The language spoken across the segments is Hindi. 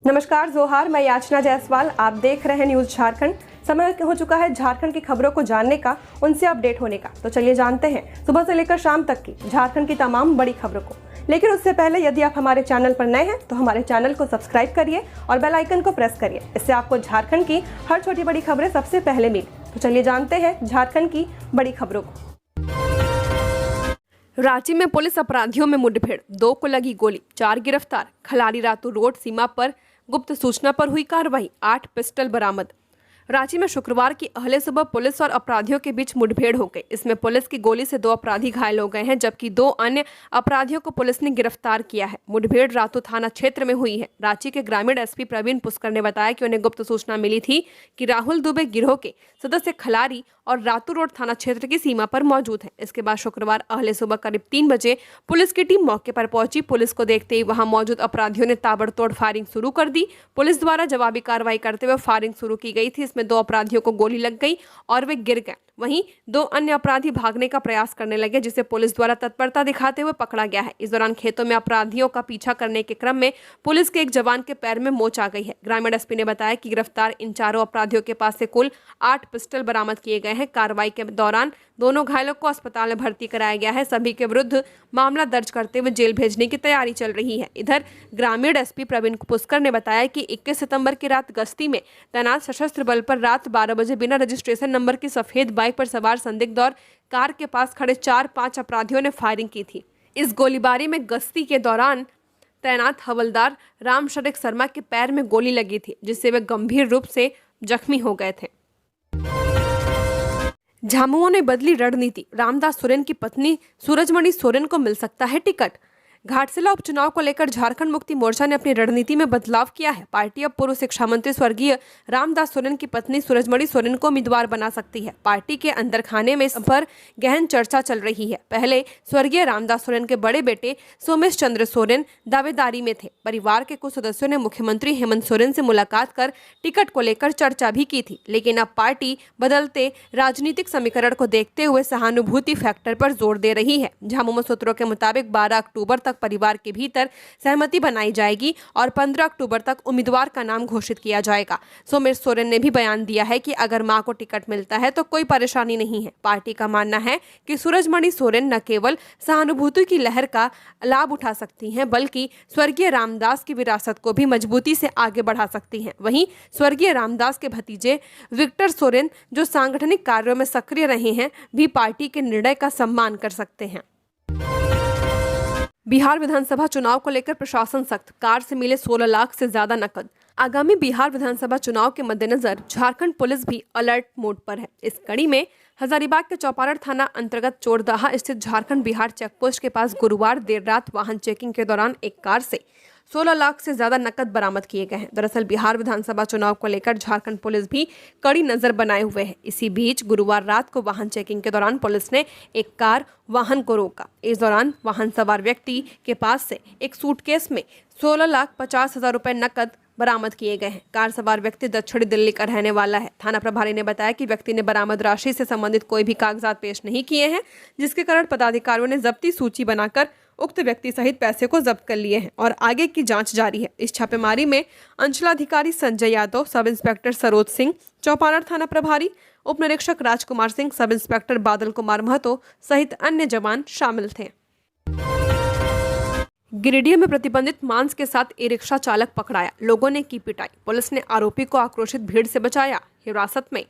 नमस्कार जोहार, मैं याचना जायसवाल। आप देख रहे हैं न्यूज़ झारखंड। समय हो चुका है झारखंड की खबरों को जानने का, उनसे अपडेट होने का। तो चलिए जानते हैं सुबह से लेकर शाम तक की झारखंड की तमाम बड़ी खबरों को। लेकिन उससे पहले यदि आप हमारे चैनल पर नए हैं तो हमारे चैनल को सब्सक्राइब करिए और बेल आइकन को प्रेस करिए। इससे आपको झारखंड की हर छोटी बड़ी खबरें सबसे पहले मिले। तो चलिए जानते हैं झारखंड की बड़ी खबरों को। रांची में पुलिस अपराधियों में मुठभेड़, 2 को लगी गोली, 4 गिरफ्तार। खलारी रातू रोड सीमा पर गुप्त सूचना पर हुई कार्रवाई, 8 पिस्टल बरामद। रांची में शुक्रवार की अहले सुबह पुलिस और अपराधियों के बीच मुठभेड़ हो गई। इसमें पुलिस की गोली से 2 अपराधी घायल हो गए हैं, जबकि 2 अन्य अपराधियों को पुलिस ने गिरफ्तार किया है। मुठभेड़ रातू थाना क्षेत्र में हुई है। रांची के ग्रामीण एसपी प्रवीण पुष्कर ने बताया कि उन्हें गुप्त सूचना मिली थी कि राहुल दुबे गिरोह के सदस्य खलारी और रातू रोड थाना क्षेत्र की सीमा पर मौजूद है। इसके बाद शुक्रवार अहले सुबह करीब 3 बजे पुलिस की टीम मौके पर पहुंची। पुलिस को देखते ही वहां मौजूद अपराधियों ने ताबड़तोड़ फायरिंग शुरू कर दी। पुलिस द्वारा जवाबी कार्रवाई करते हुए फायरिंग शुरू की गई थी। इसमें 2 अपराधियों को गोली लग गई और वे गिर गए। वहीं 2 अन्य अपराधी भागने का प्रयास करने लगे, जिसे पुलिस द्वारा तत्परता दिखाते हुए पकड़ा गया है। इस दौरान खेतों में अपराधियों का पीछा करने के क्रम में पुलिस के एक जवान के पैर में मोच आ गई है। ग्रामीण एसपी ने बताया कि गिरफ्तार इन चारों अपराधियों के पास से कुल 8 पिस्टल बरामद किए गए हैं। कार्रवाई के दौरान दोनों घायलों को अस्पताल में भर्ती कराया गया है। सभी के विरुद्ध मामला दर्ज करते हुए जेल भेजने की तैयारी चल रही है। इधर ग्रामीण एसपी प्रवीण पुष्कर ने बताया कि 21 सितंबर की रात गश्ती में तैनात सशस्त्र बल पर रात 12 बजे बिना रजिस्ट्रेशन नंबर की सफेद बाइक पर सवार संदिग्ध और कार के पास खड़े 4-5 अपराधियों ने फायरिंग की थी। इस गोलीबारी में गश्ती के दौरान तैनात हवलदार रामशरीक शर्मा के पैर में गोली लगी थी, जिससे वे गंभीर रूप से जख्मी हो गए थे। झामुमो ने बदली रणनीति, रामदास सोरेन की पत्नी सूरजमणि सोरेन को मिल सकता है टिकट। घाटशिला उपचुनाव को लेकर झारखंड मुक्ति मोर्चा ने अपनी रणनीति में बदलाव किया है। पार्टी अब पूर्व शिक्षा मंत्री स्वर्गीय रामदास सोरेन की पत्नी सूरजमणि सोरेन को उम्मीदवार बना सकती है। पार्टी के अंदर खाने में इस पर गहन चर्चा चल रही है। पहले स्वर्गीय रामदास सोरेन के बड़े बेटे सोमेश चंद्र सोरेन दावेदारी में थे। परिवार के कुछ सदस्यों ने मुख्यमंत्री हेमंत सोरेन से मुलाकात कर टिकट को लेकर चर्चा भी की थी, लेकिन अब पार्टी बदलते राजनीतिक समीकरण को देखते हुए सहानुभूति फैक्टर पर जोर दे रही है। झामुमो सूत्रों के मुताबिक 12 अक्टूबर तक परिवार के भीतर सहमति बनाई जाएगी और 15 अक्टूबर तक उम्मीदवार का नाम घोषित किया जाएगा। सोमेश सोरेन ने भी बयान दिया है कि अगर मां को टिकट मिलता है तो कोई परेशानी नहीं है। पार्टी का मानना है कि सूरजमणि सोरेन न केवल सहानुभूति की लहर का लाभ उठा सकती हैं, बल्कि स्वर्गीय रामदास की विरासत को भी मजबूती से आगे बढ़ा सकती हैं। वहीं स्वर्गीय रामदास के भतीजे विक्टर सोरेन, जो सांगठनिक कार्यों में सक्रिय रहे हैं, भी पार्टी के निर्णय का सम्मान कर सकते हैं। बिहार विधानसभा चुनाव को लेकर प्रशासन सख्त, कार से मिले 16 लाख से ज्यादा नकद। आगामी बिहार विधानसभा चुनाव के मद्देनजर झारखंड पुलिस भी अलर्ट मोड पर है। इस कड़ी में हजारीबाग के चौपारण थाना अंतर्गत चोरदाहा स्थित झारखंड बिहार चेकपोस्ट के पास गुरुवार देर रात वाहन चेकिंग के दौरान एक कार से 16 लाख से ज्यादा नकद बरामद किए गए हैं। दरअसल बिहार विधानसभा चुनाव को लेकर झारखंड पुलिस भी कड़ी नजर बनाए हुए है। इसी बीच गुरुवार रात को वाहन चेकिंग के दौरान पुलिस ने एक कार वाहन को रोका। इस दौरान वाहन सवार व्यक्ति के पास से एक सूटकेस में 16,50,000 रुपए नकद बरामद किए गए हैं। कार सवार व्यक्ति दक्षिणी दिल्ली का रहने वाला है। थाना प्रभारी ने बताया कि व्यक्ति ने बरामद राशि से संबंधित कोई भी कागजात पेश नहीं किए हैं, जिसके कारण पदाधिकारियों ने जब्ती सूची बनाकर उक्त व्यक्ति सहित पैसे को जब्त कर लिए हैं और आगे की जांच जारी है। इस छापेमारी में अंचलाधिकारी संजय यादव, सब इंस्पेक्टर सरोज सिंह, चौपारण थाना प्रभारी, उप निरीक्षक राजकुमार सिंह, सब इंस्पेक्टर बादल कुमार महतो सहित अन्य जवान शामिल थे। गिरिडीह में प्रतिबंधित मांस के साथ ई रिक्शा चालक पकड़ाया, लोगों ने की पिटाई। पुलिस ने आरोपी को आक्रोशित भीड़ से बचाया, हिरासत में।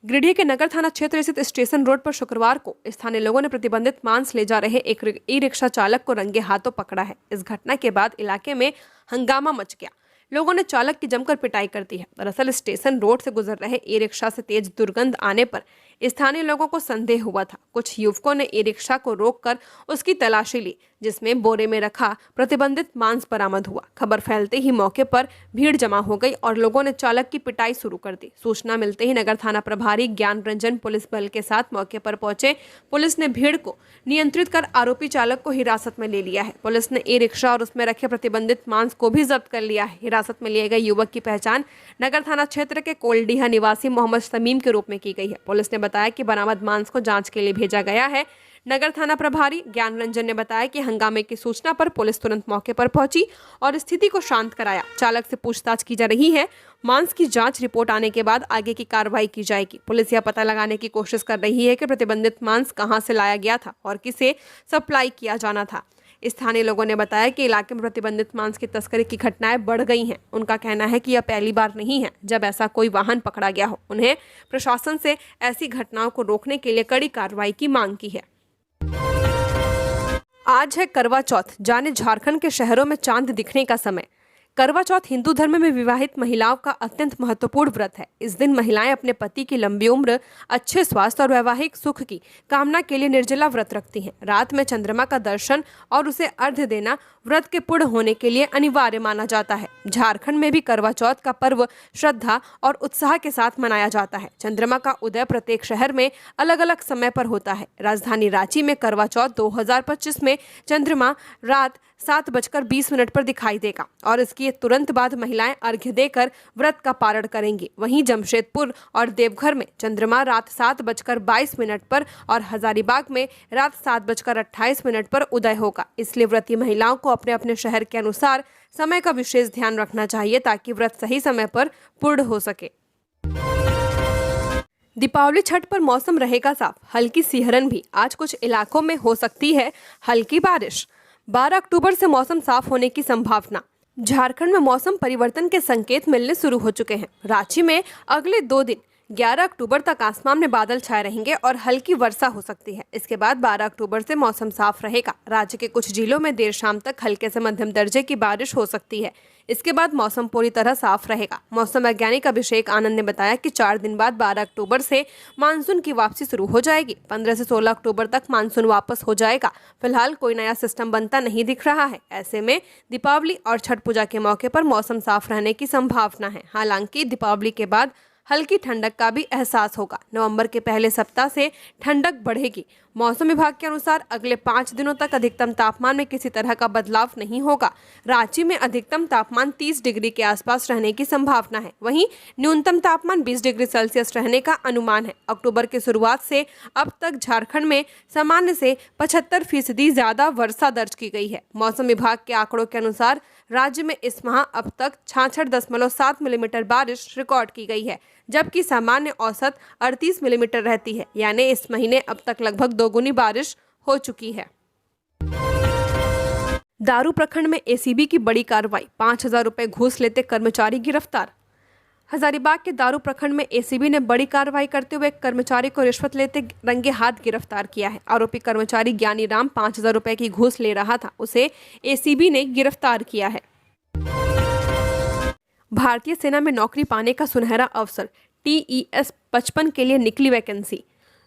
गिरिडीह के नगर थाना क्षेत्र स्थित स्टेशन रोड पर शुक्रवार को स्थानीय लोगों ने प्रतिबंधित मांस ले जा रहे एक ई रिक्शा चालक को रंगे हाथों पकड़ा है। इस घटना के बाद इलाके में हंगामा मच गया। लोगों ने चालक की जमकर पिटाई कर दी है। दरअसल स्टेशन रोड से गुजर रहे ई रिक्शा से तेज दुर्गंध आने पर स्थानीय लोगों को संदेह हुआ था। कुछ युवकों ने ई रिक्शा को रोककर उसकी तलाशी ली, जिसमें बोरे में रखा प्रतिबंधित मांस बरामद हुआ। खबर फैलते ही मौके पर भीड़ जमा हो गई और लोगों ने चालक की पिटाई शुरू कर दी। सूचना मिलते ही नगर थाना प्रभारी ज्ञान रंजन पुलिस बल के साथ मौके पर पहुंचे। पुलिस ने भीड़ को नियंत्रित कर आरोपी चालक को हिरासत में ले लिया है। पुलिस ने ई रिक्शा और उसमें रखे प्रतिबंधित मांस को भी जब्त कर लिया है। हिरासत में लिए गए युवक की पहचान नगर थाना क्षेत्र के कोलडीहा निवासी मोहम्मद समीम के रूप में की गई है। पुलिस ने बताया कि बरामद मांस को जांच के लिए भेजा गया है। नगर थाना प्रभारी ज्ञान रंजन ने बताया कि हंगामे की सूचना पर पुलिस तुरंत मौके पर पहुंची और स्थिति को शांत कराया। चालक से पूछताछ की जा रही है। मांस की जांच रिपोर्ट आने के बाद आगे की कार्रवाई की जाएगी। पुलिस यह पता लगाने की कोशिश कर रही है कि प्रतिबंधित मांस कहां से लाया गया था और किसे सप्लाई किया जाना था। स्थानीय लोगों ने बताया कि इलाके में प्रतिबंधित मांस की तस्करी की घटनाएं बढ़ गई हैं। उनका कहना है कि यह पहली बार नहीं है जब ऐसा कोई वाहन पकड़ा गया हो। उन्हें प्रशासन से ऐसी घटनाओं को रोकने के लिए कड़ी कार्रवाई की मांग की है। आज है करवा चौथ, जाने झारखंड के शहरों में चांद दिखने का समय। करवा चौथ हिंदू धर्म में विवाहित महिलाओं का अत्यंत महत्वपूर्ण व्रत है। इस दिन महिलाएं अपने पति की लंबी उम्र, अच्छे स्वास्थ्य और वैवाहिक सुख की कामना के लिए निर्जला व्रत रखती हैं। रात में चंद्रमा का दर्शन और उसे अर्घ्य देना व्रत के पूर्ण होने के लिए अनिवार्य माना जाता है। झारखंड में भी करवा चौथ का पर्व श्रद्धा और उत्साह के साथ मनाया जाता है। चंद्रमा का उदय प्रत्येक शहर में अलग अलग समय पर होता है। राजधानी रांची में करवा चौथ 2025 में चंद्रमा रात 7:20 पर दिखाई देगा और इसके तुरंत बाद महिलाएं अर्घ्य देकर व्रत का पारण करेंगी। वहीं जमशेदपुर और देवघर में चंद्रमा रात 7:22 पर और हजारीबाग में रात 7:28 पर उदय होगा। इसलिए व्रती महिलाओं को अपने अपने शहर के अनुसार समय का विशेष ध्यान रखना चाहिए ताकि व्रत सही समय पर पूर्ण हो सके। दीपावली छठ पर मौसम रहेगा साफ, हल्की सिहरन भी। आज कुछ इलाकों में हो सकती है हल्की बारिश। 12 अक्टूबर से मौसम साफ होने की संभावना। झारखंड में मौसम परिवर्तन के संकेत मिलने शुरू हो चुके हैं। रांची में अगले 2 दिन 11 अक्टूबर तक आसमान में बादल छाए रहेंगे और हल्की वर्षा हो सकती है। इसके बाद 12 अक्टूबर से मौसम साफ रहेगा। राज्य के कुछ जिलों में देर शाम तक हल्के से मध्यम दर्जे की बारिश हो सकती है। इसके बाद मौसम पूरी तरह साफ रहेगा। मौसम वैज्ञानिक अभिषेक आनंद ने बताया कि 4 दिन बाद 12 अक्टूबर से मानसून की वापसी शुरू हो जाएगी। 15 से 16 अक्टूबर तक मानसून वापस हो जाएगा। फिलहाल कोई नया सिस्टम बनता नहीं दिख रहा है। ऐसे में दीपावली और छठ पूजा के मौके पर मौसम साफ रहने की संभावना है। हालांकि दीपावली के बाद हल्की ठंडक का भी एहसास होगा। नवंबर के पहले सप्ताह से ठंडक बढ़ेगी। मौसम विभाग के अनुसार अगले 5 दिनों तक अधिकतम तापमान में किसी तरह का बदलाव नहीं होगा। रांची में अधिकतम तापमान 30 डिग्री के आसपास रहने की संभावना है। वहीं न्यूनतम तापमान 20 डिग्री सेल्सियस रहने का अनुमान है। अक्टूबर की शुरुआत से अब तक झारखंड में सामान्य से 75% ज्यादा वर्षा दर्ज की गई है। मौसम विभाग के आंकड़ों के अनुसार राज्य में इस माह अब तक 66.7 मिलीमीटर बारिश रिकॉर्ड की गई है, जबकि सामान्य औसत 38 मिलीमीटर रहती है। यानी इस महीने अब तक लगभग दोगुनी बारिश हो चुकी है। दारू प्रखंड में एसीबी की बड़ी कार्रवाई, 5,000 रुपए घूस लेते कर्मचारी गिरफ्तार। हजारीबाग के दारू प्रखंड में एसीबी ने बड़ी कार्रवाई करते हुए एक कर्मचारी को रिश्वत लेते रंगे हाथ गिरफ्तार किया है। आरोपी कर्मचारी ज्ञानी राम 5,000 रुपए की घूस ले रहा था। उसे एसीबी ने गिरफ्तार किया है। भारतीय सेना में नौकरी पाने का सुनहरा अवसर, TES 55 के लिए निकली वैकेंसी।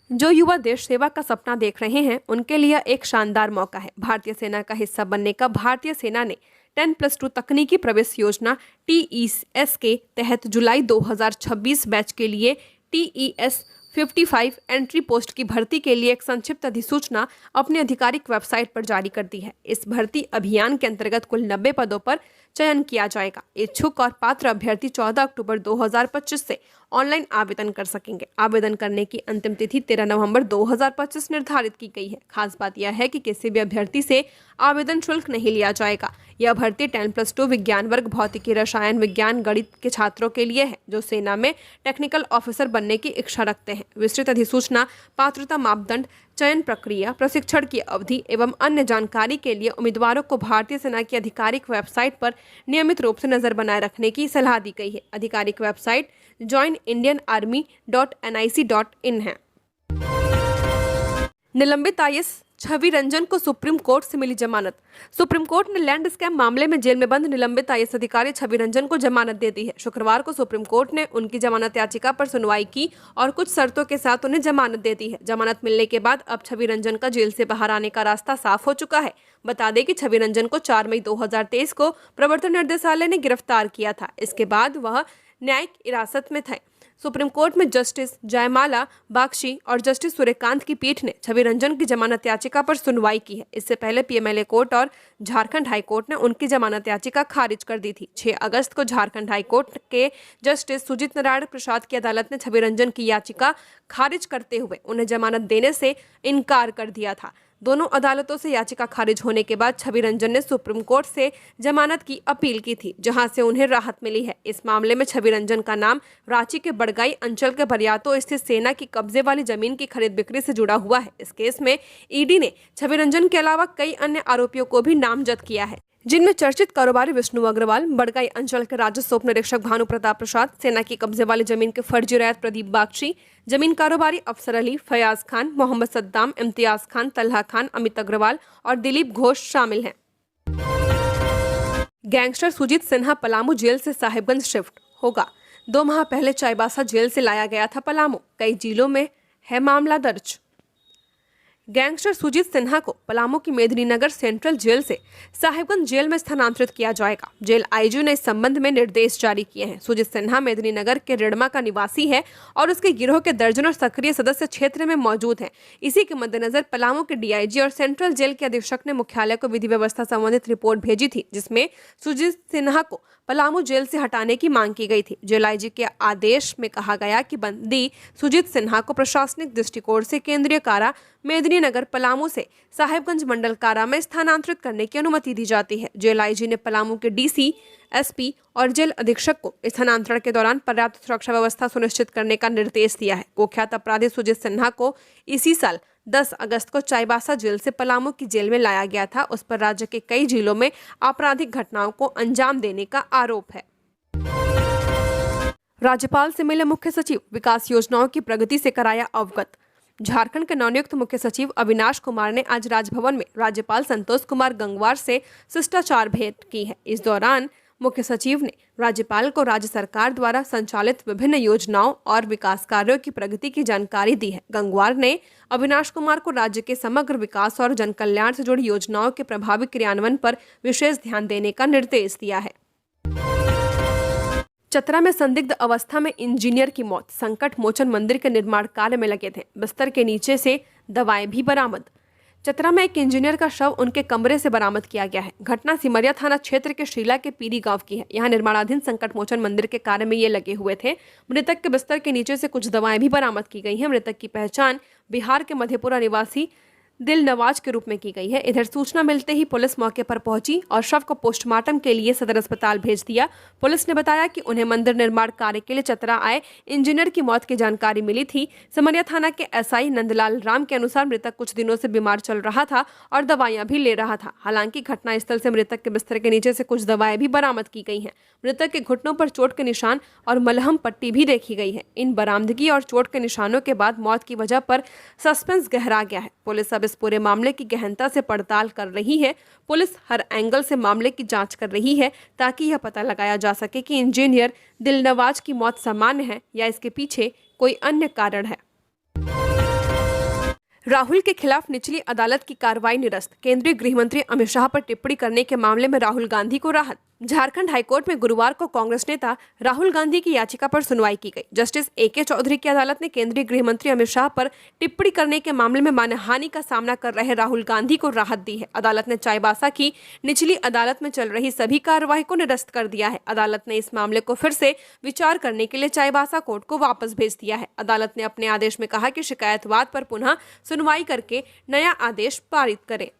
जो युवा देश सेवा का सपना देख रहे हैं उनके लिए एक शानदार मौका है। भारतीय सेना का हिस्सा बनने का भारतीय सेना ने 10+2 तकनीकी प्रवेश योजना TES के तहत जुलाई 2026 बैच के लिए TES 55 एंट्री पोस्ट की भर्ती के लिए एक संक्षिप्त अधिसूचना अपनी आधिकारिक वेबसाइट पर जारी कर दी है। इस भर्ती अभियान के अंतर्गत कुल 90 पदों पर चयन किया जाएगा। इच्छुक और पात्र अभ्यर्थी 14 अक्टूबर 2025 से ऑनलाइन आवेदन कर सकेंगे। आवेदन करने की अंतिम तिथि 13 नवंबर 2025 निर्धारित की गई है। खास बात यह है कि किसी भी अभ्यर्थी से आवेदन शुल्क नहीं लिया जाएगा। यह भर्ती 10+2 विज्ञान वर्ग, भौतिकी, रसायन विज्ञान, गणित के छात्रों के लिए है जो सेना में टेक्निकल ऑफिसर बनने की इच्छा रखते हैं। विस्तृत अधिसूचना, पात्रता मापदंड, चयन प्रक्रिया, प्रशिक्षण की अवधि एवं अन्य जानकारी के लिए उम्मीदवारों को भारतीय सेना की आधिकारिक वेबसाइट पर नियमित रूप से नजर बनाए रखने की सलाह दी गई है। आधिकारिक वेबसाइट joinindianarmy.nic.in है। निलंबित आईएएस छवि रंजन को सुप्रीम कोर्ट से मिली जमानत। सुप्रीम कोर्ट ने लैंड स्कैम मामले में जेल में बंद निलंबित आईएएस अधिकारी छवि रंजन को जमानत दे दी है। शुक्रवार को सुप्रीम कोर्ट ने उनकी जमानत याचिका पर सुनवाई की और कुछ शर्तों के साथ उन्हें जमानत दे दी है। जमानत मिलने के बाद अब छवि रंजन का जेल से बाहर आने का रास्ता साफ हो चुका है। बता दें कि छवि रंजन को 4 मई 2023 को प्रवर्तन निदेशालय ने गिरफ्तार किया था। इसके बाद वह न्यायिक हिरासत में थे। सुप्रीम कोर्ट में जस्टिस जयमाला बागची और जस्टिस सूर्यकांत की पीठ ने छवि रंजन की जमानत याचिका पर सुनवाई की है। इससे पहले पीएमएलए कोर्ट और झारखंड हाईकोर्ट ने उनकी जमानत याचिका खारिज कर दी थी। 6 अगस्त को झारखंड हाईकोर्ट के जस्टिस सुजीत नारायण प्रसाद की अदालत ने छवि रंजन की याचिका खारिज करते हुए उन्हें जमानत देने से इनकार कर दिया था। दोनों अदालतों से याचिका खारिज होने के बाद छवि रंजन ने सुप्रीम कोर्ट से जमानत की अपील की थी, जहां से उन्हें राहत मिली है। इस मामले में छवि रंजन का नाम रांची के बड़गाई अंचल के बरियातो स्थित सेना की कब्जे वाली जमीन की खरीद बिक्री से जुड़ा हुआ है। इस केस में ईडी ने छवि रंजन के अलावा कई अन्य आरोपियों को भी नामजद किया है, जिनमें चर्चित कारोबारी विष्णु अग्रवाल, बड़गाई अंचल के राजस्व उप निरीक्षक भानु प्रताप प्रसाद, सेना की कब्जे वाली जमीन के फर्जी रैयत प्रदीप बागची, जमीन कारोबारी अफसर अली, फयाज खान, मोहम्मद सद्दाम, इम्तियाज खान, तल्हा खान, अमित अग्रवाल और दिलीप घोष शामिल हैं। गैंगस्टर सुजीत सिन्हा पलामू जेल से साहिबगंज शिफ्ट होगा। 2 माह पहले चाईबासा जेल से लाया गया था पलामू। कई जिलों में है मामला दर्ज। गैंगस्टर सुजीत सिन्हा को पलामू की मेदिनीनगर सेंट्रल जेल से साहिबगंज जेल में स्थानांतरित किया जाएगा। जेल आईजी ने इस संबंध में निर्देश जारी किए हैं। सुजीत सिन्हा मेदिनीनगर के रिडमा का निवासी है और उसके गिरोह के दर्जनों सक्रिय सदस्य क्षेत्र में मौजूद हैं। इसी के मद्देनजर पलामू के डीआईजी और सेंट्रल जेल के अधीक्षक ने मुख्यालय को विधि व्यवस्था संबंधित रिपोर्ट भेजी थी, जिसमें सुजीत सिन्हा को पलामू जेल से हटाने की मांग की गई थी। जेल आईजी के आदेश में कहा गया कि बंदी सुजीत सिन्हा को प्रशासनिक दृष्टिकोण से केंद्रीय कारा मेदिनीनगर पलामू से साहिबगंज मंडल कारा में स्थानांतरित करने की अनुमति दी जाती है। जेल आईजी ने पलामू के डीसी, एसपी और जेल अधीक्षक को स्थानांतरण के दौरान पर्याप्त सुरक्षा व्यवस्था सुनिश्चित करने का निर्देश दिया है। कुख्यात अपराधी सुजीत सिन्हा को इसी साल 10 अगस्त को चाईबासा जेल से पलामू की जेल में लाया गया था। उस पर राज्य के कई जिलों में आपराधिक घटनाओं को अंजाम देने का आरोप है। राज्यपाल से मिले मुख्य सचिव, विकास योजनाओं की प्रगति से कराया अवगत। झारखंड के नवनियुक्त मुख्य सचिव अविनाश कुमार ने आज राजभवन में राज्यपाल संतोष कुमार गंगवार से शिष्टाचार भेंट की है। इस दौरान मुख्य सचिव ने राज्यपाल को राज्य सरकार द्वारा संचालित विभिन्न योजनाओं और विकास कार्यों की प्रगति की जानकारी दी है। गंगवार ने अविनाश कुमार को राज्य के समग्र विकास और जन कल्याण से जुड़ी योजनाओं के प्रभावी क्रियान्वयन पर विशेष ध्यान देने का निर्देश दिया है। चतरा में संदिग्ध अवस्था में इंजीनियर की मौत। संकट मोचन मंदिर के निर्माण कार्य में लगे थे। बिस्तर के नीचे से दवाएं भी बरामद। चतरा में एक इंजीनियर का शव उनके कमरे से बरामद किया गया है। घटना सिमरिया थाना क्षेत्र के शीला के पीरी गांव की है। यहाँ निर्माणाधीन संकट मोचन मंदिर के कार्य में ये लगे हुए थे। मृतक के बिस्तर के नीचे से कुछ दवाएं भी बरामद की गई हैं। मृतक की पहचान बिहार के मधेपुरा निवासी दिल नवाज के रूप में की गई है। इधर सूचना मिलते ही पुलिस मौके पर पहुंची और शव को पोस्टमार्टम के लिए सदर अस्पताल भेज दिया। पुलिस ने बताया कि उन्हें मंदिर निर्माण कार्य के लिए चतरा आए इंजीनियर की मौत की जानकारी मिली थी। सिमरिया थाना के एसआई नंदलाल राम के अनुसार मृतक कुछ दिनों से बीमार चल रहा था और दवाइयां भी ले रहा था। हालांकि घटनास्थल से मृतक के बिस्तर के नीचे से कुछ दवाएं भी बरामद की गई हैं। मृतक के घुटनों पर चोट के निशान और मलहम पट्टी भी देखी गई है। इन बरामदगी और चोट के निशानों के बाद मौत की वजह पर सस्पेंस गहरा गया है। पुलिस अब इस पूरे मामले की गहनता से पड़ताल कर रही है। पुलिस हर एंगल से मामले की जांच कर रही है ताकि यह पता लगाया जा सके कि इंजीनियर दिलनवाज की मौत सामान्य है या इसके पीछे कोई अन्य कारण है। राहुल के खिलाफ निचली अदालत की कार्रवाई निरस्त। केंद्रीय गृह मंत्री अमित शाह पर टिप्पणी करने के मामले में राहुल गांधी को राहत। झारखंड हाईकोर्ट में गुरुवार को कांग्रेस नेता राहुल गांधी की याचिका पर सुनवाई की गई। जस्टिस AK चौधरी की अदालत ने केंद्रीय गृह मंत्री अमित शाह पर टिप्पणी करने के मामले में मानहानि का सामना कर रहे राहुल गांधी को राहत दी है। अदालत ने चाईबासा की निचली अदालत में चल रही सभी कार्रवाई को निरस्त कर दिया है। अदालत ने इस मामले को फिर से विचार करने के लिए चाईबासा कोर्ट को वापस भेज दिया है। अदालत ने अपने आदेश में कहा कि शिकायतवाद पर पुनः सुनवाई करके नया आदेश पारित करे।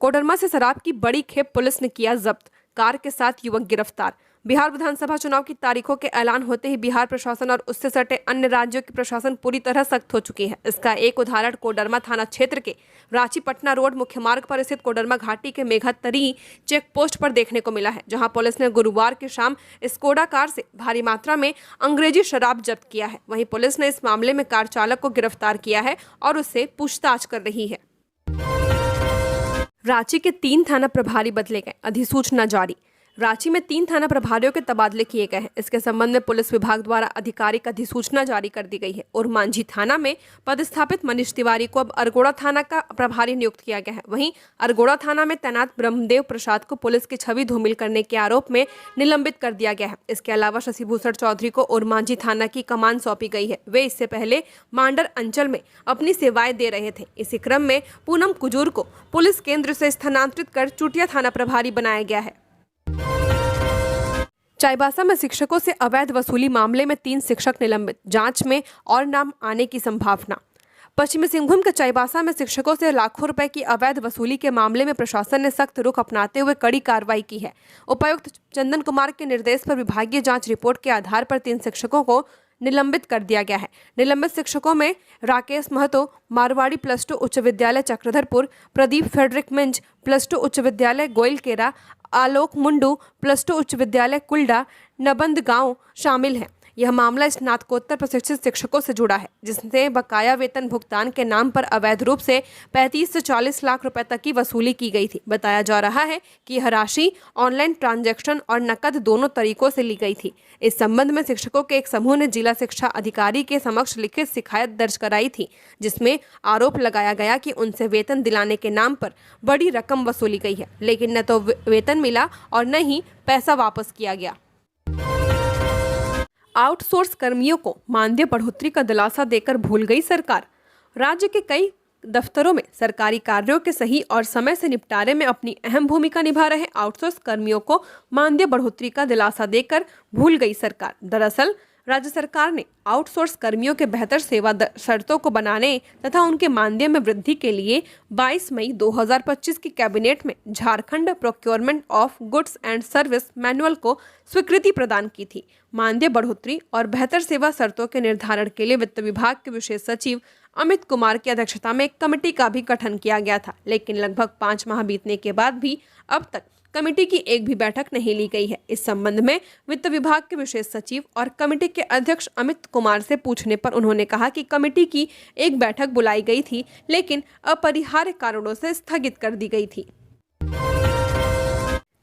कोडरमा से शराब की बड़ी खेप पुलिस ने किया जब्त। कार के साथ युवक गिरफ्तार। बिहार विधानसभा चुनाव की तारीखों के ऐलान होते ही बिहार प्रशासन और उससे सटे अन्य राज्यों की प्रशासन पूरी तरह सख्त हो चुकी है। इसका एक उदाहरण कोडरमा थाना क्षेत्र के रांची पटना रोड मुख्य मार्ग पर स्थित कोडरमा घाटी के मेघातरी चेक पोस्ट पर देखने को मिला है, जहां पुलिस ने गुरुवार की शाम स्कोडा कार से भारी मात्रा में अंग्रेजी शराब जब्त किया है। वहीं पुलिस ने इस मामले में कार चालक को गिरफ्तार किया है और उससे पूछताछ कर रही है। रांची के 3 थाना प्रभारी बदले गए, अधिसूचना जारी। रांची में 3 थाना प्रभारियों के तबादले किए गए हैं। इसके संबंध में पुलिस विभाग द्वारा आधिकारिक अधिसूचना जारी कर दी गई है और मांझी थाना में पदस्थापित मनीष तिवारी को अब अरगोड़ा थाना का प्रभारी नियुक्त किया गया है। वहीं अरगोड़ा थाना में तैनात ब्रह्मदेव प्रसाद को पुलिस की छवि धूमिल करने के आरोप में निलंबित कर दिया गया है। इसके अलावा शशिभूषण चौधरी को और मांझी थाना की कमान सौंपी गई है। वे इससे पहले मांडर अंचल में अपनी सेवाएं दे रहे थे। इसी क्रम में पूनम कुजूर को पुलिस केंद्र से स्थानांतरित कर चुटिया थाना प्रभारी बनाया गया है। चाईबासा में शिक्षकों से अवैध वसूली मामले में 3 शिक्षक निलंबित, जांच में और नाम आने की संभावना। पश्चिमी सिंहभूम के चाईबासा में शिक्षकों से लाखों रुपए की अवैध वसूली के मामले में प्रशासन ने सख्त रुख अपनाते हुए कड़ी कार्रवाई की है। उपायुक्त चंदन कुमार के निर्देश पर विभागीय जांच रिपोर्ट के आधार पर 3 शिक्षकों को निलंबित कर दिया गया है। निलंबित शिक्षकों में राकेश महतो मारवाड़ी +2 उच्च विद्यालय चक्रधरपुर, प्रदीप फेडरिक मिंज +2 उच्च विद्यालय गोइलकेरा, आलोक मुंडू +2 उच्च विद्यालय कुल्डा नबंद गांव शामिल हैं। यह मामला स्नातकोत्तर प्रशिक्षित शिक्षकों से जुड़ा है, जिससे बकाया वेतन भुगतान के नाम पर अवैध रूप से 35 से 40 लाख रुपए तक की वसूली की गई थी। बताया जा रहा है कि यह राशि ऑनलाइन ट्रांजैक्शन और नकद दोनों तरीकों से ली गई थी। इस संबंध में शिक्षकों के एक समूह ने जिला शिक्षा अधिकारी के समक्ष लिखित शिकायत दर्ज कराई थी, जिसमें आरोप लगाया गया कि उनसे वेतन दिलाने के नाम पर बड़ी रकम वसूली गई है, लेकिन न तो वेतन मिला और न ही पैसा वापस किया गया। आउटसोर्स कर्मियों को मानदेय बढ़ोतरी का दिलासा देकर भूल गई सरकार। राज्य के कई दफ्तरों में सरकारी कार्यों के सही और समय से निपटारे में अपनी अहम भूमिका निभा रहे आउटसोर्स कर्मियों को मानदेय बढ़ोतरी का दिलासा देकर भूल गई सरकार। दरअसल राज्य सरकार ने आउटसोर्स कर्मियों के बेहतर सेवा शर्तों को बनाने तथा उनके मानदेय में वृद्धि के लिए 22 मई 2025 की कैबिनेट में Jharkhand procurement of goods and service manual को स्वीकृति प्रदान की थी। मानदेय बढ़ोतरी और बेहतर सेवा शर्तों के निर्धारण के लिए वित्त विभाग के विशेष सचिव अमित कुमार की अध्यक्षता में एक कमेटी का भी गठन किया गया था, लेकिन लगभग 5 माह बीतने के बाद भी अब तक कमेटी की एक भी बैठक नहीं ली गई है। इस संबंध में वित्त विभाग के विशेष सचिव और कमेटी के अध्यक्ष अमित कुमार से पूछने पर उन्होंने कहा कि कमेटी की एक बैठक बुलाई गई थी, लेकिन अपरिहार्य कारणों से स्थगित कर दी गई थी।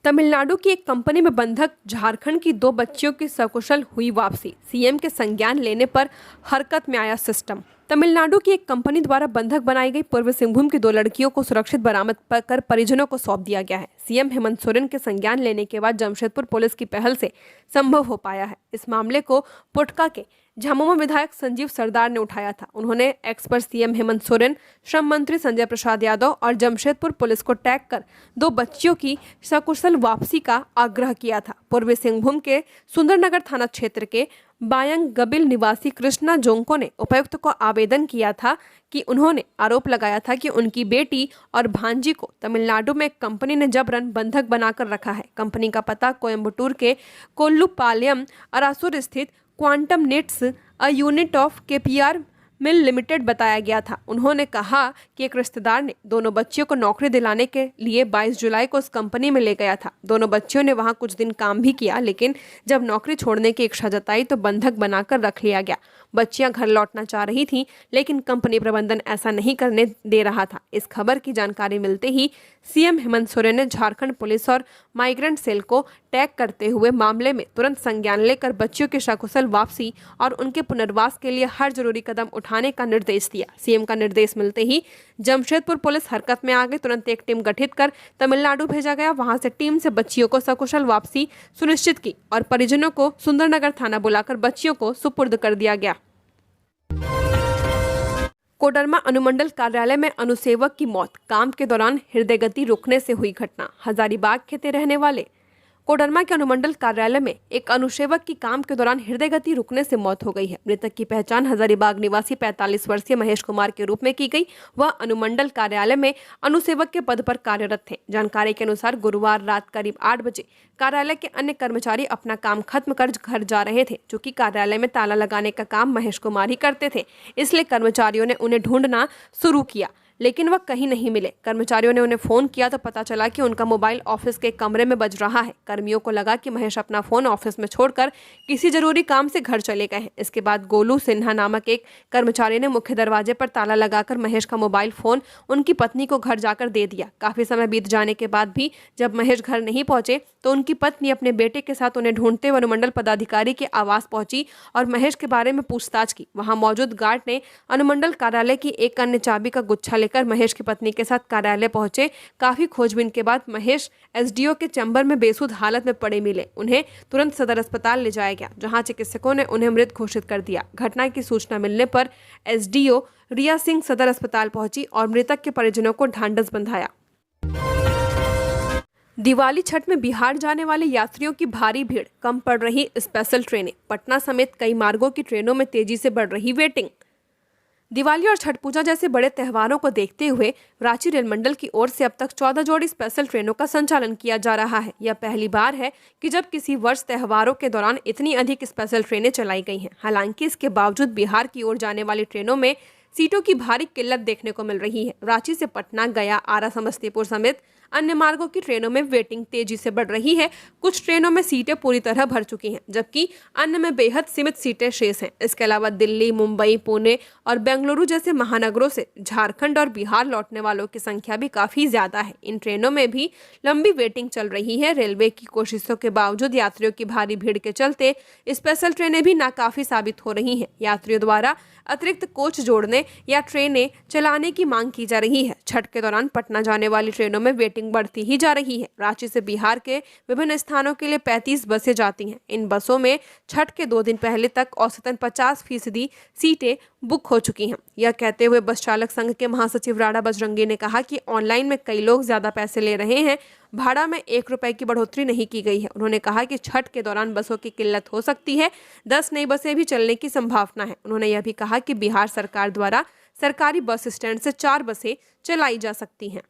तमिलनाडु की एक कंपनी में बंधक झारखंड की 2 बच्चियों की सकुशल हुई वापसी, सीएम के संज्ञान लेने पर हरकत में आया सिस्टम। तमिलनाडु की एक कंपनी द्वारा बंधक बनाई गई पूर्वी सिंहभूम की 2 लड़कियों को सुरक्षित बरामद कर परिजनों को सौंप दिया गया है। सीएम हेमंत सोरेन के संज्ञान लेने के बाद जमशेदपुर पुलिस की पहल से संभव हो पाया है। इस मामले को पोटका के झामुमो विधायक संजीव सरदार ने उठाया था। उन्होंने एक्स पर सीएम हेमंत सोरेन, श्रम मंत्री संजय प्रसाद यादव और जमशेदपुर पुलिस को टैग कर 2 बच्चियों की सकुशल वापसी का आग्रह किया था। पूर्वी सिंहभूम के सुंदरनगर थाना क्षेत्र के बायंग गबिल निवासी कृष्णा जोंको ने उपायुक्त को आवेदन किया था कि उन्होंने आरोप लगाया था कि उनकी बेटी और भांजी को तमिलनाडु में एक कंपनी ने जबरन बंधक बनाकर रखा है। कंपनी का पता कोयम्बटूर के कोल्लुपालयम अरासुर स्थित quantum nits a unit of KPR mill limited बताया गया था। उन्होंने कहा कि एक रिश्तेदार ने दोनों बच्चियों को नौकरी दिलाने के लिए 22 जुलाई को उस कंपनी में ले गया था। दोनों बच्चियों ने वहां कुछ दिन काम भी किया, लेकिन जब नौकरी छोड़ने की इच्छा जताई तो बंधक बनाकर रख लिया गया। बच्चियां घर लौटना चाह रही थीं, लेकिन कंपनी प्रबंधन ऐसा नहीं करने दे रहा था। इस खबर की जानकारी मिलते ही सीएम हेमंत सोरेन ने झारखंड पुलिस और माइग्रेंट सेल को टैग करते हुए मामले में तुरंत संज्ञान लेकर बच्चियों की सकुशल वापसी और उनके पुनर्वास के लिए हर जरूरी कदम उठाने का निर्देश दिया। सीएम का निर्देश मिलते ही जमशेदपुर पुलिस हरकत में आ गई। तुरंत एक टीम गठित कर तमिलनाडु भेजा गया। वहां से टीम से बच्चियों को सकुशल वापसी सुनिश्चित की और परिजनों को सुंदरनगर थाना बुलाकर बच्चियों को सुपुर्द कर दिया गया। कोडरमा अनुमंडल कार्यालय में अनुसेवक की मौत, काम के दौरान हृदय गति रुकने से हुई घटना। हजारीबाग के रहने वाले कोडरमा के अनुमंडल कार्यालय में एक अनुसेवक की काम के दौरान हृदय गति रुकने से मौत हो गई है। मृतक की पहचान हजारीबाग निवासी 45 वर्षीय महेश कुमार के रूप में की गई। वह अनुमंडल कार्यालय में अनुसेवक के पद पर कार्यरत थे। जानकारी के अनुसार गुरुवार रात करीब 8 बजे कार्यालय के अन्य कर्मचारी अपना काम खत्म कर घर जा रहे थे। चूंकि कार्यालय में ताला लगाने का काम महेश कुमार ही करते थे, इसलिए कर्मचारियों ने उन्हें ढूंढना शुरू किया, लेकिन वह कहीं नहीं मिले। कर्मचारियों ने उन्हें फोन किया तो पता चला कि उनका मोबाइल ऑफिस के कमरे में बज रहा है। कर्मियों को लगा कि महेश अपना फोन ऑफिस में छोड़कर किसी जरूरी काम से घर चले गए हैं। इसके बाद गोलू सिन्हा नामक एक कर्मचारी ने मुख्य दरवाजे पर ताला लगाकर महेश का मोबाइल फोन उनकी पत्नी को घर जाकर दे दिया। काफी समय बीत जाने के बाद भी जब महेश घर नहीं पहुंचे तो उनकी पत्नी अपने बेटे के साथ उन्हें ढूंढते हुए अनुमंडल पदाधिकारी के आवास पहुंची और महेश के बारे में पूछताछ की। वहां मौजूद गार्ड ने अनुमंडल कार्यालय की एक अन्य चाबी का गुच्छा लेकर महेश की पत्नी के साथ कार्यालय पहुंचे। काफी खोजबीन के बाद महेश एसडीओ के चैम्बर में बेसुध हालत में पड़े मिले। उन्हें तुरंत सदर अस्पताल ले जाया गया, जहां चिकित्सकों ने उन्हें मृत घोषित कर दिया। घटना की सूचना मिलने पर एसडीओ रिया सिंह सदर अस्पताल पहुंची और मृतक के परिजनों को ढांढस बंधाया। दिवाली छठ में बिहार जाने वाले यात्रियों की भारी भीड़, कम पड़ रही स्पेशल ट्रेनें। पटना समेत कई मार्गों की ट्रेनों में तेजी से बढ़ रही वेटिंग। दिवाली और छठ पूजा जैसे बड़े त्योहारों को देखते हुए रांची रेल मंडल की ओर से अब तक 14 जोड़ी स्पेशल ट्रेनों का संचालन किया जा रहा है। यह पहली बार है कि जब किसी वर्ष त्योहारों के दौरान इतनी अधिक स्पेशल ट्रेनें चलाई गई हैं। हालांकि इसके बावजूद बिहार की ओर जाने वाली ट्रेनों में सीटों की भारी किल्लत देखने को मिल रही है। रांची से पटना, गया, आरा, समस्तीपुर समेत अन्य मार्गों की ट्रेनों में वेटिंग तेजी से बढ़ रही है। कुछ ट्रेनों में सीटें पूरी तरह भर चुकी हैं, जबकि अन्य में बेहद सीमित सीटें शेष हैं। इसके अलावा दिल्ली, मुंबई, पुणे और बेंगलुरु जैसे महानगरों से झारखंड और बिहार लौटने वालों की संख्या भी काफी ज्यादा है। इन ट्रेनों में भी लंबी वेटिंग चल रही है। रेलवे की कोशिशों के बावजूद यात्रियों की भारी भीड़ के चलते स्पेशल ट्रेनें भी नाकाफी साबित हो रही हैं। यात्रियों द्वारा अतिरिक्त कोच जोड़ने या ट्रेनें चलाने की मांग की जा रही है। छठ के दौरान पटना जाने वाली ट्रेनों में वेटिंग बढ़ती ही जा रही है। रांची से बिहार के विभिन्न स्थानों के लिए 35 बसें जाती हैं। इन बसों में छठ के 2 दिन पहले तक औसतन 50% सीटें बुक हो चुकी हैं। यह कहते हुए बस चालक संघ के महासचिव राणा बजरंगी ने कहा कि ऑनलाइन में कई लोग ज्यादा पैसे ले रहे हैं। भाड़ा में 1 रुपए की बढ़ोतरी नहीं की गई है। उन्होंने कहा कि छठ के दौरान बसों की किल्लत हो सकती है। 10 नई बसें भी चलने की संभावना है। उन्होंने यह भी कहा कि बिहार सरकार द्वारा सरकारी बस स्टैंड से 4 बसें चलाई जा सकती हैं।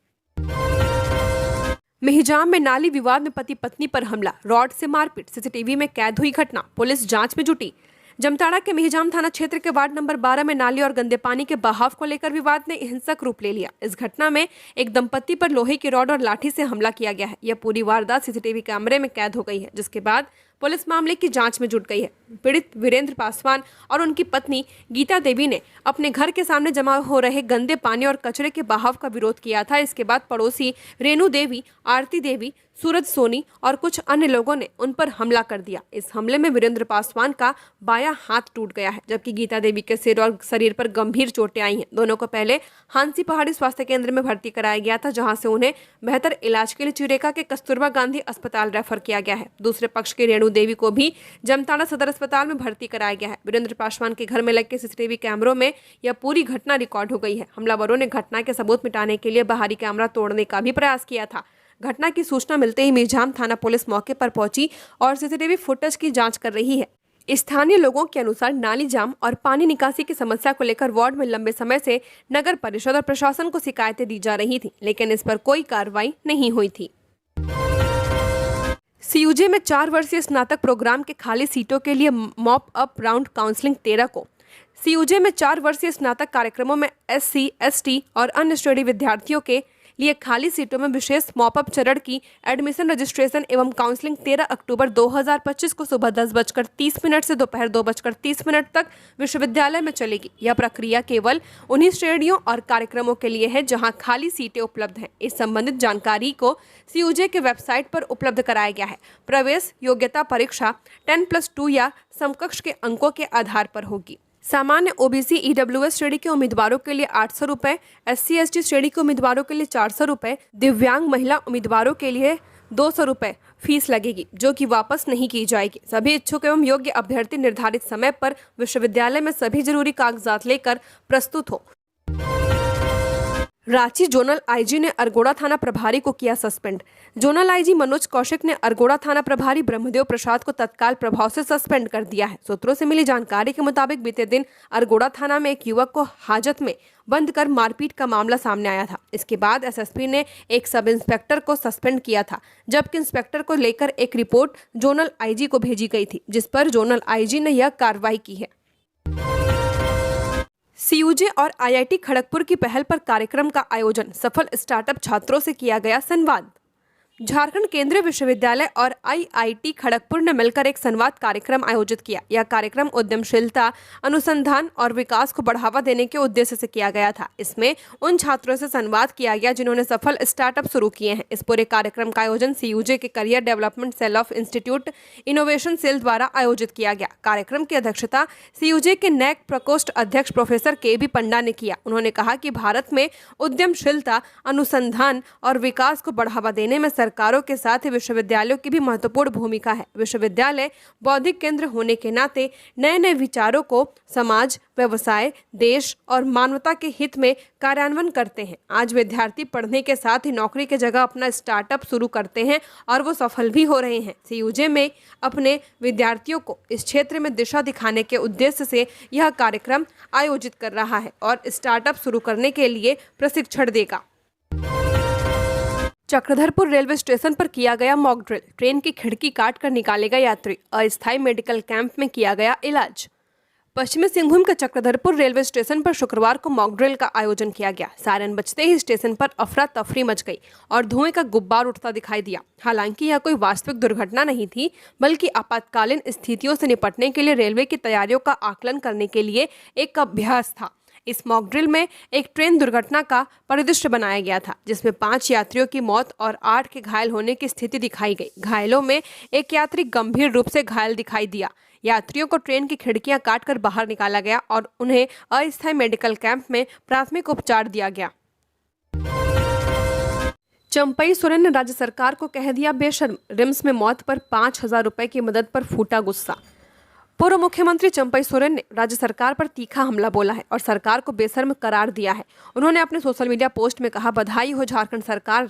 मेहिजाम में नाली विवाद में पति पत्नी पर हमला, रॉड से मारपीट, सीसीटीवी में कैद हुई घटना, पुलिस जांच में जुटी। जमताड़ा के मेहिजाम थाना क्षेत्र के वार्ड नंबर 12 में नाली और गंदे पानी के बहाव को लेकर विवाद ने हिंसक रूप ले लिया। इस घटना में एक दंपत्ति पर लोहे की रॉड और लाठी से हमला किया गया है। यह पूरी वारदात सीसीटीवी कैमरे में कैद हो गई है, जिसके बाद पुलिस मामले की जांच में जुट गई है। पीड़ित वीरेंद्र पासवान और उनकी पत्नी गीता देवी ने अपने घर के सामने जमा हो रहे गंदे पानी और कचरे के बहाव का विरोध किया था। इसके बाद पड़ोसी रेणु देवी, आरती देवी, सूरज सोनी और कुछ अन्य लोगों ने उन पर हमला कर दिया। इस हमले में वीरेंद्र पासवान का बायां हाथ टूट गया है, जबकि गीता देवी के सिर और शरीर पर गंभीर चोटें आई हैं। दोनों को पहले हांसी पहाड़ी स्वास्थ्य केंद्र में भर्ती कराया गया था, जहां से उन्हें बेहतर इलाज के लिए चिरेका के कस्तूरबा गांधी अस्पताल रेफर किया गया है। दूसरे पक्ष की रेणु देवी को भी जमताड़ा सदर अस्पताल में भर्ती कराया गया है। वीरेंद्र पासवान के घर में लगे सीसीटीवी कैमरों में यह पूरी घटना रिकॉर्ड हो गई है। हमलावरों ने घटना के सबूत मिटाने के लिए बाहरी कैमरा तोड़ने का भी प्रयास किया था। घटना की सूचना मिलते ही मेहिजाम थाना पुलिस मौके पर पहुंची और सीसीटीवी फुटेज की जांच कर रही है। स्थानीय लोगों के अनुसार नाली जाम और पानी निकासी की समस्या को लेकर वार्ड में लंबे समय से नगर परिषद और प्रशासन को शिकायतें दी जा रही थी, लेकिन इस पर कोई कार्रवाई नहीं हुई थी। सीयूजे में 4 वर्षीय स्नातक प्रोग्राम के खाली सीटों के लिए मॉप अप राउंड काउंसलिंग 13 को। सीयूजे में 4 वर्षीय स्नातक कार्यक्रमों में SC, ST और अन्य श्रेणी विद्यार्थियों के लिए खाली सीटों में विशेष मॉपअप चरण की एडमिशन रजिस्ट्रेशन एवं काउंसलिंग 13 अक्टूबर 2025 को सुबह 10:30 से दोपहर 2:30 तक विश्वविद्यालय में चलेगी। यह प्रक्रिया केवल उन्हीं श्रेणियों और कार्यक्रमों के लिए है जहां खाली सीटें उपलब्ध हैं। इस संबंधित जानकारी को सीयूजे के वेबसाइट पर उपलब्ध कराया गया है। प्रवेश योग्यता परीक्षा 10+2 या समकक्ष के अंकों के आधार पर होगी। सामान्य OBC EWS श्रेणी के उम्मीदवारों के लिए 800 रुपये, SC ST श्रेणी के उम्मीदवारों के लिए 400 रुपये, दिव्यांग महिला उम्मीदवारों के लिए 200 रुपये फीस लगेगी, जो कि वापस नहीं की जाएगी। सभी इच्छुक एवं योग्य अभ्यर्थी निर्धारित समय पर विश्वविद्यालय में सभी जरूरी कागजात लेकर प्रस्तुत हो। रांची जोनल आईजी ने अरगोड़ा थाना प्रभारी को किया suspend. Zonal IG Manoj Kaushik ने अरगोड़ा थाना प्रभारी ब्रह्मदेव प्रसाद को तत्काल प्रभाव से सस्पेंड कर दिया है। सूत्रों से मिली जानकारी के मुताबिक बीते दिन अरगोड़ा थाना में एक युवक को हाजत में बंद कर मारपीट का मामला सामने आया था। इसके बाद SSP ने एक सब इंस्पेक्टर को सस्पेंड किया था, जबकि इंस्पेक्टर को लेकर एक रिपोर्ट जोनल आईजी को भेजी गई थी, जिस पर जोनल आईजी ने यह कार्रवाई की है। सीयूजे और आईआईटी खड़गपुर की पहल पर कार्यक्रम का आयोजन, सफल स्टार्टअप छात्रों से किया गया संवाद। झारखंड केंद्रीय विश्वविद्यालय और आईआईटी खड़गपुर ने मिलकर एक संवाद कार्यक्रम आयोजित किया। यह कार्यक्रम उद्यमशीलता, अनुसंधान और विकास को बढ़ावा देने के उद्देश्य से किया गया था। इसमें उन छात्रों से संवाद किया गया जिन्होंने सफल स्टार्टअप शुरू किए हैं। इस पूरे कार्यक्रम का आयोजन सीयूजे के career development cell of institute innovation cell द्वारा आयोजित किया गया। कार्यक्रम की अध्यक्षता सीयूजे के नैक प्रकोष्ठ अध्यक्ष प्रोफेसर के.बी. पंडा ने किया। उन्होंने कहा कि भारत में उद्यमशीलता, अनुसंधान और विकास को बढ़ावा देने में सरकारों के साथ ही विश्वविद्यालयों की भी महत्वपूर्ण भूमिका है। विश्वविद्यालय बौद्धिक केंद्र होने के नाते नए नए विचारों को समाज, व्यवसाय, देश और मानवता के हित में कार्यान्वयन करते हैं। आज विद्यार्थी पढ़ने के साथ ही नौकरी की जगह अपना स्टार्टअप शुरू करते हैं और वो सफल भी हो रहे हैं। सीयूजे में अपने विद्यार्थियों को इस क्षेत्र में दिशा दिखाने के उद्देश्य से यह कार्यक्रम आयोजित कर रहा है और स्टार्टअप शुरू करने के लिए प्रशिक्षण देगा। चक्रधरपुर रेलवे स्टेशन पर किया गया मॉक ड्रिल, ट्रेन की खिड़की काटकर निकालेगा यात्री, अस्थायी मेडिकल कैंप में किया गया इलाज। पश्चिमी सिंहभूम के चक्रधरपुर रेलवे स्टेशन पर शुक्रवार को मॉक ड्रिल का आयोजन किया गया। सायरन बजते ही स्टेशन पर अफरा तफरी मच गई और धुएं का गुब्बार उठता दिखाई दिया। हालांकि यह कोई वास्तविक दुर्घटना नहीं थी, बल्कि आपातकालीन स्थितियों से निपटने के लिए रेलवे की तैयारियों का आकलन करने के लिए एक अभ्यास था। इस मॉक ड्रिल में एक ट्रेन दुर्घटना का परिदृश्य बनाया गया था, जिसमें 5 यात्रियों की मौत और 8 के घायल होने की स्थिति दिखाई गई। घायलों में एक यात्री गंभीर रूप से घायल दिखाई दिया। यात्रियों को ट्रेन की खिड़कियां काटकर बाहर निकाला गया और उन्हें अस्थायी मेडिकल कैंप में प्राथमिक उपचार दिया गया। चंपई सोरेन ने राज्य सरकार को कह दिया बेशर्म, रिम्स में मौत पर 5,000 रुपए की मदद पर फूटा गुस्सा। पूर्व मुख्यमंत्री चंपई सोरेन ने राज्य सरकार पर तीखा हमला बोला है और सरकार को बेशर्म करार दिया है। उन्होंने अपने सोशल मीडिया पोस्ट में कहा, बधाई हो, झारखंड सरकार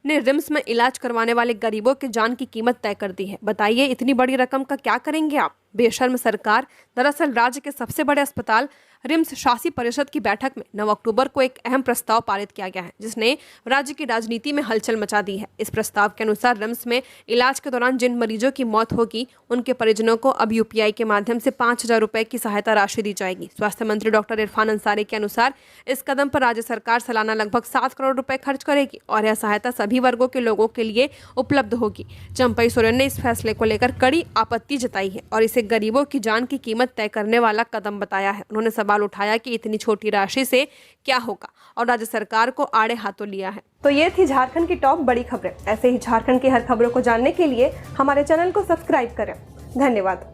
ने रिम्स में इलाज करवाने वाले गरीबों की जान की कीमत तय कर दी है। बताइए इतनी बड़ी रकम का क्या करेंगे आप, बेशर्म सरकार। दरअसल राज्य के सबसे बड़े अस्पताल रिम्स शासी परिषद की बैठक में 9 अक्टूबर को एक अहम प्रस्ताव पारित किया गया है, जिसने राज्य की राजनीति में हलचल मचा दी है। इस प्रस्ताव के अनुसार रिम्स में इलाज के दौरान जिन मरीजों की मौत होगी, उनके परिजनों को अब यूपीआई के माध्यम से 5,000 रुपए की सहायता राशि दी जाएगी। स्वास्थ्य मंत्री डॉक्टर इरफान अंसारी के अनुसार इस कदम पर राज्य सरकार सालाना लगभग 7 करोड़ रुपए खर्च करेगी और यह सहायता सभी वर्गों के लोगों के लिए उपलब्ध होगी। चंपई सोरेन ने इस फैसले को लेकर कड़ी आपत्ति जताई है और इसे गरीबों की जान की कीमत तय करने वाला कदम बताया है। उन्होंने सवाल उठाया कि इतनी छोटी राशि से क्या होगा और राज्य सरकार को आड़े हाथों लिया है। तो ये थी झारखंड की टॉप बड़ी खबरें। ऐसे ही झारखंड की हर खबरों को जानने के लिए हमारे चैनल को सब्सक्राइब करें। धन्यवाद।